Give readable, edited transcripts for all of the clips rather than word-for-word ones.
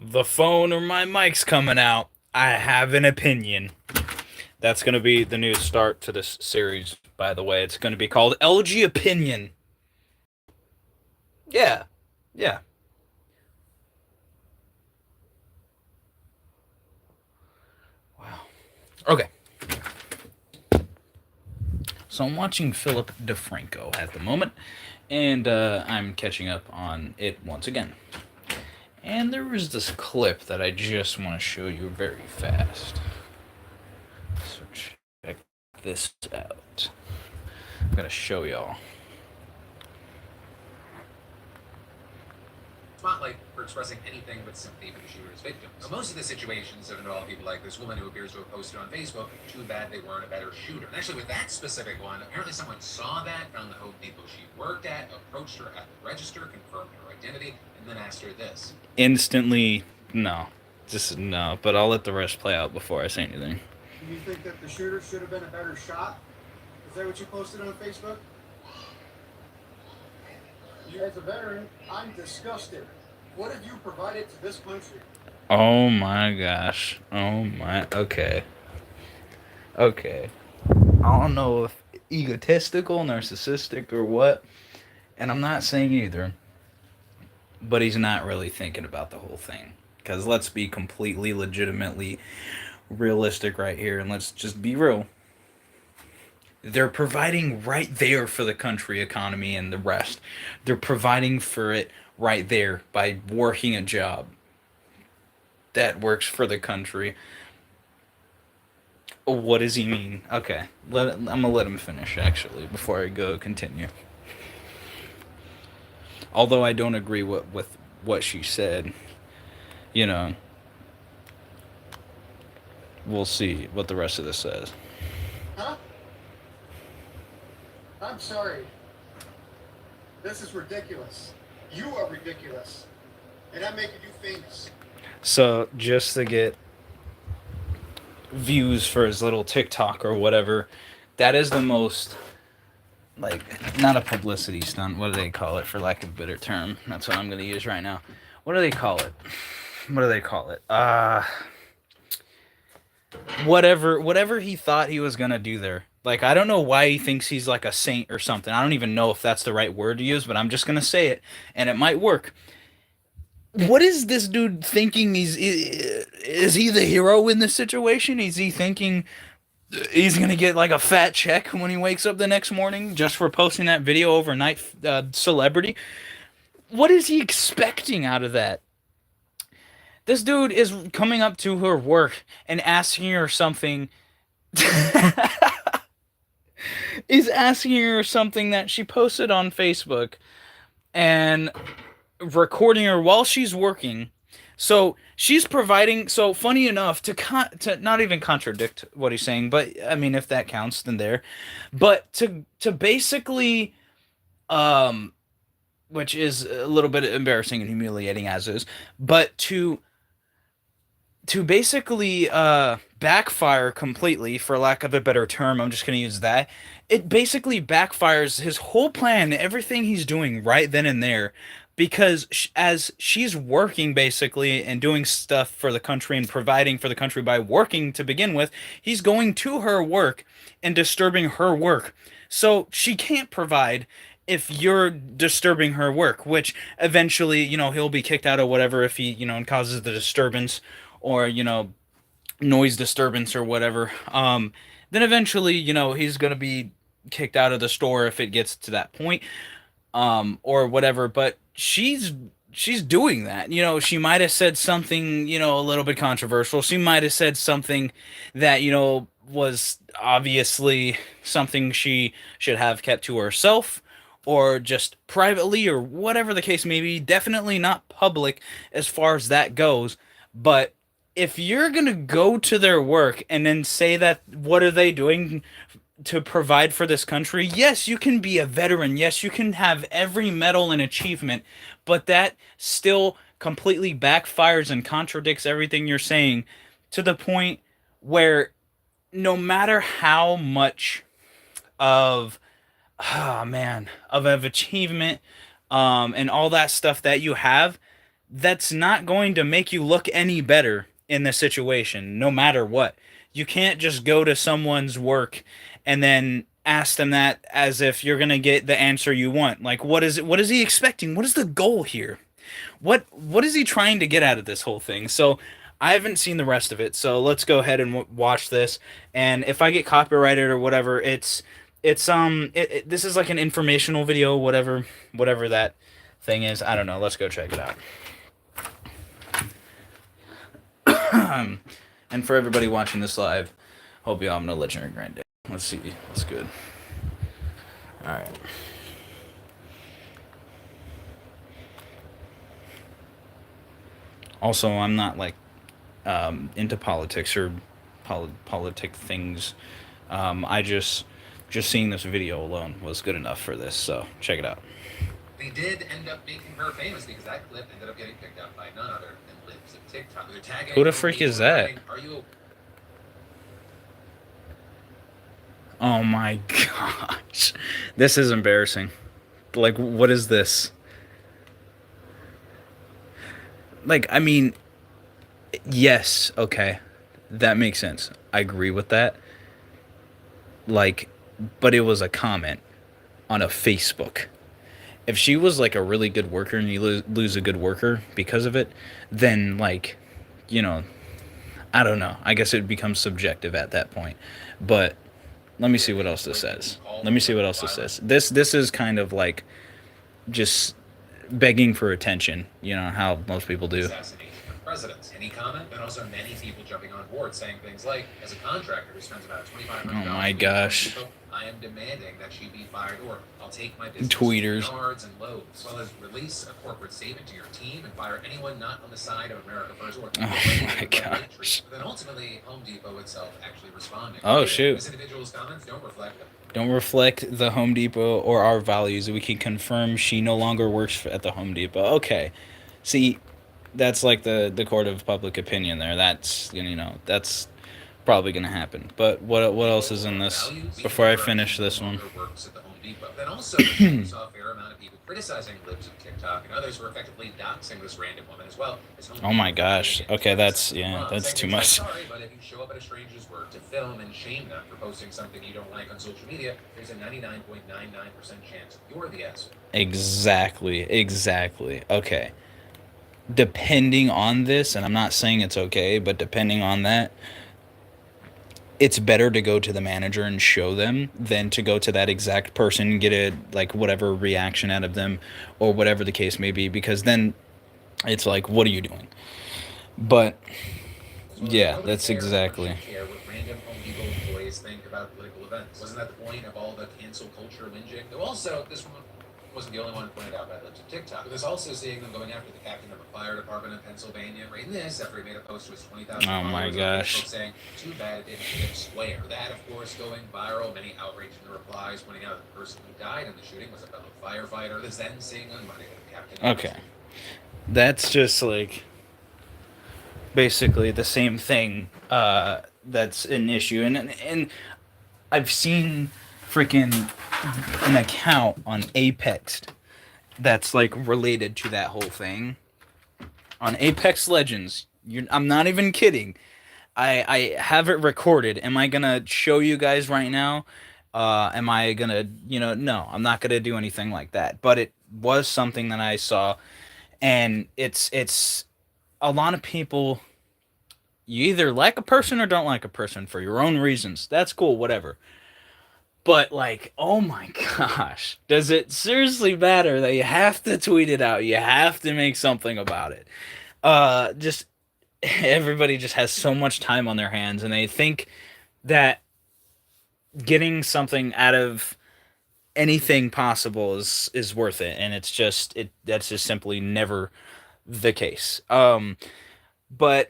the phone or my mic's coming out. I have an opinion. That's going to be the new start to this series, by the way. It's going to be called LG Opinion. Yeah. Yeah. Wow. Okay. So I'm watching Philip DeFranco at the moment, and I'm catching up on it once again. And there was this clip that I just want to show you very fast. So check this out. I'm gonna show y'all. Spotlight for expressing anything but sympathy for the shooter's victims. Now, most of the situations have involved people like this woman who appears to have posted on Facebook, too bad they weren't a better shooter. And actually, with that specific one, apparently someone saw that, found the Home Depot she worked at, approached her at the register, confirmed her identity, and then asked her this. Instantly, no. Just no, but I'll let the rest play out before I say anything. Do you think that the shooter should have been a better shot? Is that what you posted on Facebook? You, as a veteran, I'm disgusted. What have you provided to this country? Oh my gosh. Oh my. Okay. Okay. I don't know if egotistical, narcissistic, or what, and I'm not saying either, but he's not really thinking about the whole thing. Because let's be completely, legitimately realistic right here, and let's just be real. They're providing right there for the country economy and the rest. They're providing for it right there by working a job that works for the country. What does he mean? Okay, I'm gonna let him finish actually before I go continue. Although I don't agree with what she said, you know, we'll see what the rest of this says. Huh? I'm sorry. This is ridiculous. You are ridiculous. And I'm making you famous. So just to get views for his little TikTok or whatever, that is the most, like, not a publicity stunt. What do they call it, for lack of a better term? That's what I'm gonna use right now. What do they call it? What do they call it? Whatever he thought he was gonna do there. Like, I don't know why he thinks he's like a saint or something. I don't even know if that's the right word to use, but I'm just gonna say it, and it might work. What is this dude thinking? Is he the hero in this situation? Is he thinking he's gonna get like a fat check when he wakes up the next morning just for posting that video overnight? Celebrity. What is he expecting out of that? This dude is coming up to her work and asking her something. Is asking her something that she posted on Facebook and recording her while she's working. So she's providing. So funny enough, to not even contradict what he's saying, but I mean, if that counts, then there. But to basically, um, which is a little bit embarrassing and humiliating as is, but to basically backfire completely, for lack of a better term, I'm just going to use that. It basically backfires his whole plan, everything he's doing right then and there, because as she's working basically and doing stuff for the country and providing for the country by working to begin with, he's going to her work and disturbing her work. So she can't provide if you're disturbing her work, which eventually, he'll be kicked out or whatever if he, causes the disturbance, or, noise disturbance or whatever. Then eventually, he's going to be kicked out of the store if it gets to that point, or whatever. But she's doing that. She might have said something, a little bit controversial. She might have said something that, was obviously something she should have kept to herself, or just privately, or whatever the case may be. Definitely not public as far as that goes. But if you're going to go to their work and then say that, what are they doing to provide for this country? Yes, you can be a veteran. Yes, you can have every medal and achievement, but that still completely backfires and contradicts everything you're saying, to the point where no matter how much of, oh man, of achievement, and all that stuff that you have, that's not going to make you look any better in this situation, no matter what. You can't just go to someone's work and then ask them that as if you're gonna get the answer you want. Like, what is it? What is he expecting? What is the goal here? What is he trying to get out of this whole thing? So I haven't seen the rest of it, so let's go ahead and watch this. And if I get copyrighted or whatever, this is like an informational video, whatever that thing is. I don't know. Let's go check it out. And for everybody watching this live, hope you all have no legendary grand day. Let's see. That's good. All right. Also, I'm not like into politics or politic things. I just seeing this video alone was good enough for this. So check it out. They did end up making her famous because that clip ended up getting picked up by none other than Libs of TikTok. They're tagging Who the Home freak Depot is and that? writing, "Are you Oh my gosh, this is embarrassing. Like, what is this? Like, I mean, yes, okay, that makes sense. I agree with that. Like, but it was a comment on a Facebook. If she was like a really good worker and you lose a good worker because of it, then like, you know, I don't know. I guess it becomes subjective at that point. But let me see what else this says. Let me see what else this says. This is kind of like just begging for attention. You know how most people do. assassination of presidents?" Any comment? And also many people jumping on board saying things like, "As a contractor who spends about Oh $2,500 my a week at Home gosh. Depot, I am demanding that she be fired, or I'll take my business to Tweeters. yards and Lowe's, as well as release a corporate statement to your team and fire anyone not on the side of America First or Oh my gosh. But then ultimately, Home Depot itself actually responding. Oh This shoot. individual's comments don't reflect Don't reflect the Home Depot or our values. We can confirm she no longer works at the Home Depot. Okay. See, that's like the court of public opinion there. That's that's probably gonna happen. But what else is in this before I finish this one? Works at the Home Depot. Then also, we saw a fair amount of people criticizing Libs of TikTok, and others were effectively doxing this random woman as well. As Home Oh my Depot gosh. Okay, that's saying too things like, much. "Sorry, but if you show up at a stranger's work to film and shame them for posting something you don't like on social media, there's a 99.99% chance you're the asshole." Exactly. Exactly. Okay. Depending on this, and I'm not saying it's okay, but depending on that, it's better to go to the manager and show them than to go to that exact person and get a like whatever reaction out of them or whatever the case may be, because then it's like, what are you doing? But yeah, Nobody that's cares or exactly. should care what random Home Depot employees think about political events. Wasn't that the point of all the cancel culture whinging? Though also, this one wasn't the only one pointed out by Libs of TikTok. There's also seeing them going after the captain of a fire department in Pennsylvania. Right, this after he made a post to his 20,000 Oh my followers on Facebook gosh. saying, "Too bad it didn't hit him square." That, of course, going viral. Many outrage in the replies, pointing out that the person who died in the shooting was a fellow firefighter. This then seeing on Monday that the captain. Okay. That's just like basically the same thing that's an issue, and I've seen freaking an account on Apex that's like related to that whole thing on Apex Legends. I'm not even kidding. I have it recorded. Am I gonna show you guys right now? Am I gonna, no, I'm not gonna do anything like that. But it was something that I saw, and it's a lot of people. You either like a person or don't like a person for your own reasons. That's cool, whatever. But like, oh my gosh, does it seriously matter that you have to tweet it out? You have to make something about it. Just everybody just has so much time on their hands, and they think that getting something out of anything possible is worth it, and that's just simply never the case. But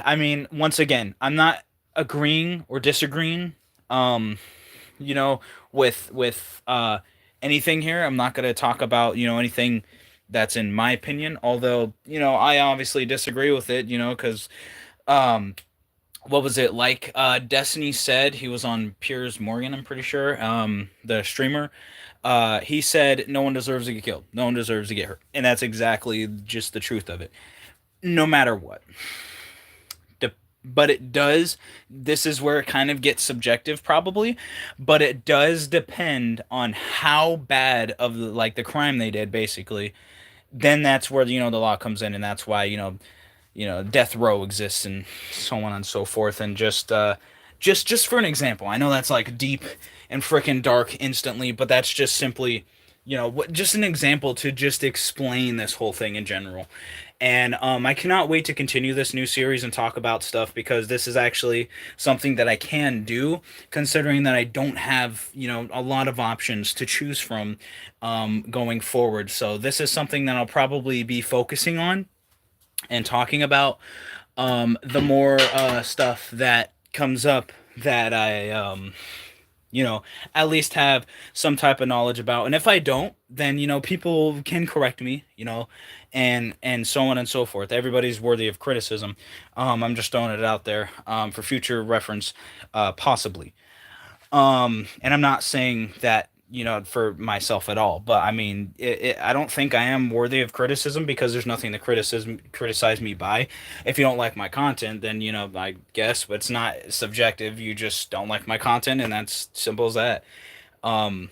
I mean, once again, I'm not agreeing or disagreeing. Um, you know, with anything here. I'm not going to talk about anything that's in my opinion. Although I obviously disagree with it. Because um, what was it like? Destiny said he was on Piers Morgan. I'm pretty sure. The streamer. He said no one deserves to get killed, no one deserves to get hurt, and that's exactly just the truth of it. No matter what, but it does. This is where it kind of gets subjective, probably, but it does depend on how bad of the crime they did, basically. Then that's where the law comes in, and that's why death row exists and so on and so forth. And just for an example, I know that's like deep and freaking dark instantly, but that's just simply just an example to just explain this whole thing in general. And I cannot wait to continue this new series and talk about stuff, because this is actually something that I can do, considering that I don't have a lot of options to choose from going forward. So this is something that I'll probably be focusing on and talking about the more stuff that comes up that I at least have some type of knowledge about. And if I don't, then people can correct me, and so on and so forth. Everybody's worthy of criticism. I'm just throwing it out there for future reference, possibly. And I'm not saying that for myself at all, but I mean, I don't think I am worthy of criticism, because there's nothing to criticize me by. If you don't like my content, then I guess, but it's not subjective. You just don't like my content, and that's simple as that. Um,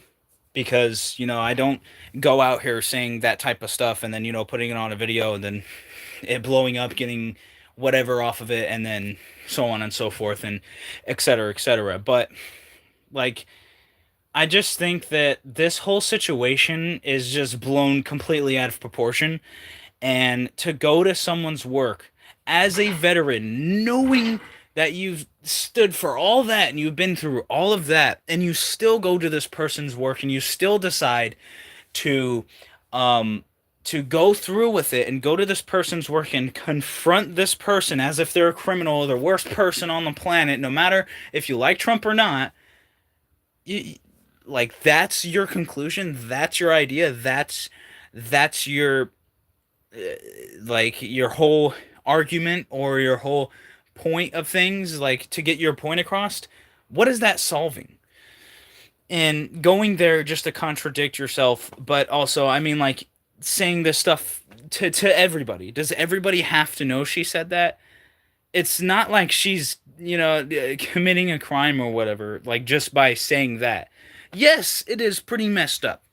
because I don't go out here saying that type of stuff and then putting it on a video and then it blowing up, getting whatever off of it, and then so on and so forth, and et cetera, et cetera. But like, I just think that this whole situation is just blown completely out of proportion. And to go to someone's work as a veteran, knowing that you've stood for all that and you've been through all of that, and you still go to this person's work and you still decide to um to go through with it and go to this person's work and confront this person as if they're a criminal or the worst person on the planet, no matter if you like Trump or not. you, like, that's your conclusion, that's your idea, that's your your whole argument or your whole point of things, like to get your point across. What is that solving? And going there just to contradict yourself, but also, I mean, like, saying this stuff to everybody. Does everybody have to know she said that? It's not like she's committing a crime or whatever, like, just by saying that. Yes, it is pretty messed up,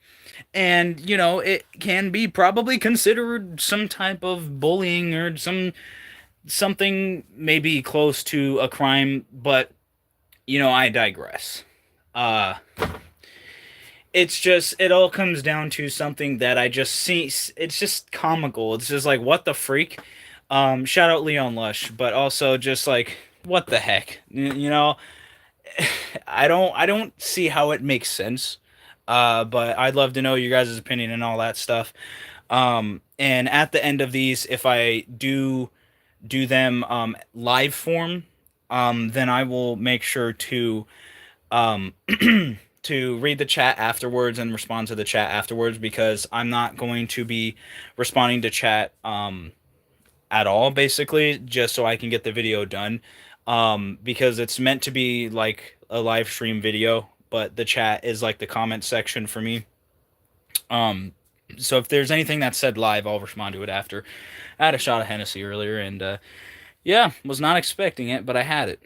and it can be probably considered some type of bullying or something maybe close to a crime, but I digress. uh it's just, it all comes down to something that I just see. It's just comical. It's just like, what the freak. Shout out Leon Lush, but also just like, what the heck. I don't see how it makes sense. But I'd love to know your guys' opinion and all that stuff. And at the end of these, if I do them live form, then I will make sure to um to read the chat afterwards and respond to the chat afterwards, because I'm not going to be responding to chat at all, basically, just so I can get the video done. Because it's meant to be like a live stream video, but the chat is like the comment section for me. Um, so if there's anything that's said live, I'll respond to it after. I had a shot of Hennessy earlier, and yeah, was not expecting it, but I had it.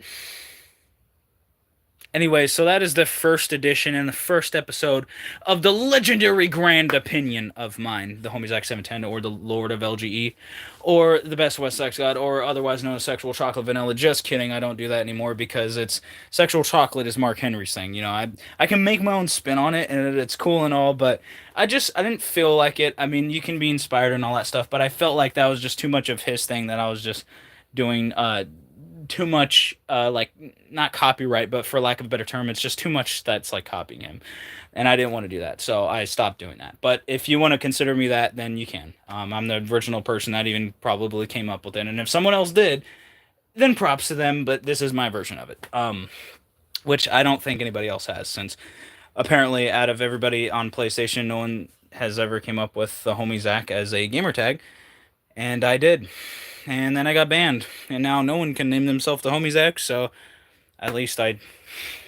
Anyway, so that is the first edition and the first episode of the legendary grand opinion of mine, the homie Zach 710, or the Lord of LGE, or the best West Sex God, or otherwise known as Sexual Chocolate Vanilla. Just kidding, I don't do that anymore, because it's Sexual Chocolate is Mark Henry's thing. I can make my own spin on it, and it's cool and all, but I didn't feel like it. I mean, you can be inspired and all that stuff, but I felt like that was just too much of his thing, that I was just doing too much, like, not copyright, but for lack of a better term, it's just too much that's like copying him, and I didn't want to do that, so I stopped doing that. But if you want to consider me that, then you can. I'm the original person that even probably came up with it, and if someone else did, then props to them, but this is my version of it, which I don't think anybody else has, since apparently out of everybody on PlayStation, no one has ever came up with the homie Zach as a gamer tag, and I did. And then I got banned, and now no one can name themselves the homies X, so at least I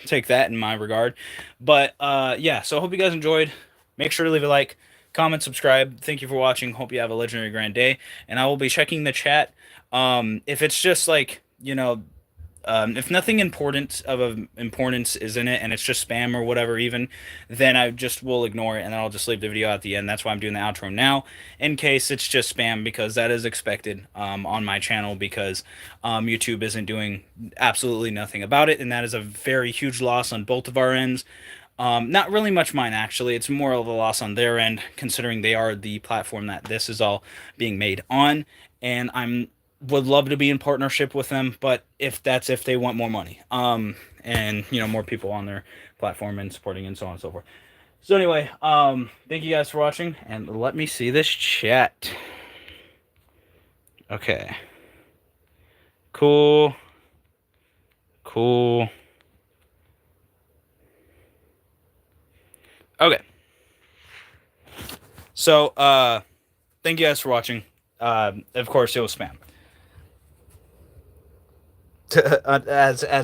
take that in my regard. But yeah, so I hope you guys enjoyed. Make sure to leave a like, comment, subscribe. Thank you for watching. Hope you have a legendary grand day. And I will be checking the chat. If it's just like, if nothing important of importance is in it and it's just spam or whatever, even, then I just will ignore it and then I'll just leave the video at the end. That's why I'm doing the outro now, in case it's just spam, because that is expected on my channel, because YouTube isn't doing absolutely nothing about it, and that is a very huge loss on both of our ends. Not really much mine, actually. It's more of a loss on their end, considering they are the platform that this is all being made on, and I'm would love to be in partnership with them, but if they want more money, and more people on their platform and supporting and so on and so forth. So anyway, thank you guys for watching, and let me see this chat. Okay. Cool. Okay. So, thank you guys for watching. Of course, it was spam. As